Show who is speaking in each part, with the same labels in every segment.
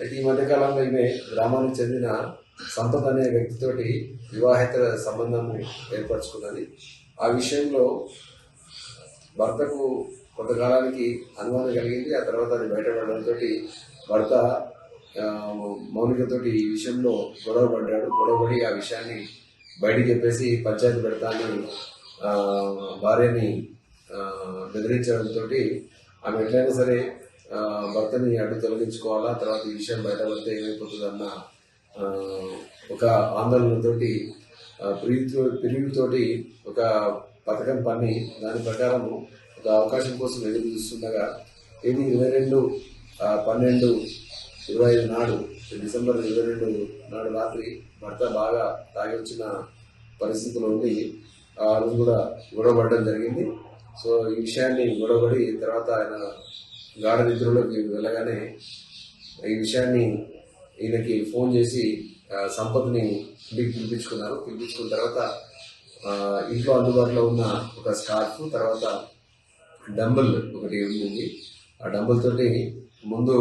Speaker 1: అయితే ఈ మధ్యకాలంలో ఈమె గ్రామానికి చెందిన సంపత్ అనే వ్యక్తితోటి వివాహేతర సంబంధం ఏర్పరచుకున్నది. ఆ విషయంలో భర్తకు కొంతకాలానికి అనుమానం కలిగింది. ఆ తర్వాత అది బయటపడడంతో భర్త మౌనికతోటి ఈ విషయంలో గొడవపడి ఆ విషయాన్ని బయటికి చెప్పేసి పంచాయతీ పెడతానని భార్యని బెదిరించడంతో ఆమె ఎట్లయినా సరే భర్తని అడ్డు తొలగించుకోవాలా, తర్వాత ఈ విషయం బయటపడితే ఏమైపోతుందన్న ఒక ఆందోళనతోటి పిరిగితోటి ఒక పథకం పని దాని ప్రకారం ఒక అవకాశం కోసం ఎదురు చూస్తుండగా ఇది 22/12/25 నాడు డిసెంబర్ 22 నాడు రాత్రి భర్త బాగా తాగి వచ్చిన పరిస్థితిలో ఉండి ఆ రోజు కూడా గొడవపడడం జరిగింది. సో ఈ విషయాన్ని గొడవపడి తర్వాత ఆయన గాఢ నిద్రలోకి వెళ్ళగానే ఈ విషయాన్ని ఈయనకి ఫోన్ చేసి సంపత్ని ఇంటికి పిలిపించుకున్న తర్వాత ఇంట్లో అందుబాటులో ఉన్న ఒక స్కార్ఫ్, తర్వాత డంబుల్ ఒకటి ఉంది. ఆ డంబుల్ తోటి ముందు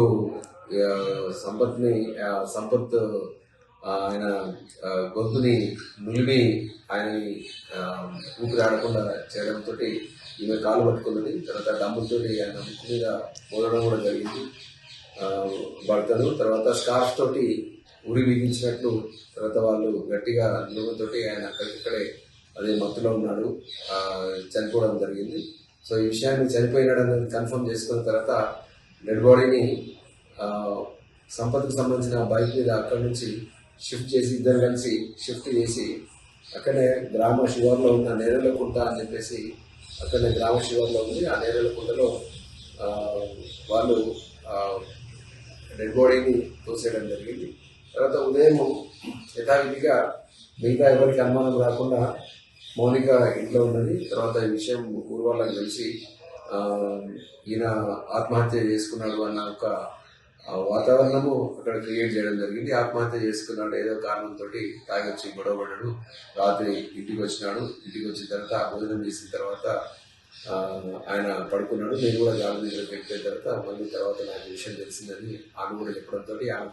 Speaker 1: సంపత్ ఆయన గొంతుని నులిమి ఆయన ఊపిరి ఆడకుండా చేయడంతో ఈమె కాలు పట్టుకున్నది. తర్వాత డంబుల్ తోటి ఆయన ముక్కు మీద పోదడం కూడా జరిగింది భర్తను. తర్వాత స్కార్ఫ్ తోటి ఉరి బిగించినట్లు తర్వాత వాళ్ళు గట్టిగా నిలవతోటి ఆయన అక్కడిక్కడే అదే మత్తులో ఉన్నాడు, చనిపోవడం జరిగింది. సో ఈ విషయాన్ని చనిపోయినాడని కన్ఫర్మ్ చేసుకున్న తర్వాత డెడ్ బాడీని సంపత్కి సంబంధించిన బైక్ మీద అక్కడి నుంచి ఇద్దరు కలిసి షిఫ్ట్ చేసి అక్కడే గ్రామ శివార్లో ఉన్న నేరేళ్లకుంట అని చెప్పేసి అక్కడనే గ్రామ శివార్లో ఉంది. ఆ నేరేళ్లకుంటలో వాళ్ళు డెడ్ బాడీని తోసేయడం జరిగింది. తర్వాత ఉదయం యథావిధిగా మిగతా ఎవరికి అనుమానం రాకుండా మౌనిక ఇంట్లో ఉన్నది. తర్వాత ఈ విషయం ఊరు వాళ్ళకి తెలిసి ఈయన ఆత్మహత్య చేసుకున్నాడు అన్న ఒక వాతావరణము అక్కడ క్రియేట్ చేయడం జరిగింది. ఆత్మహత్య చేసుకున్నాడు ఏదో కారణంతో తాగొచ్చి గొడవపడ్డాడు. రాత్రి ఇంటికి వచ్చిన తర్వాత భోజనం చేసిన తర్వాత ఆయన పడుకున్నాడు. నేను కూడా గాలి దగ్గరికి వెళ్ళిపోయిన తర్వాత మళ్ళీ తర్వాత నాకు విషయం తెలిసిందని ఆమె కూడా చెప్పడంతో ఆమె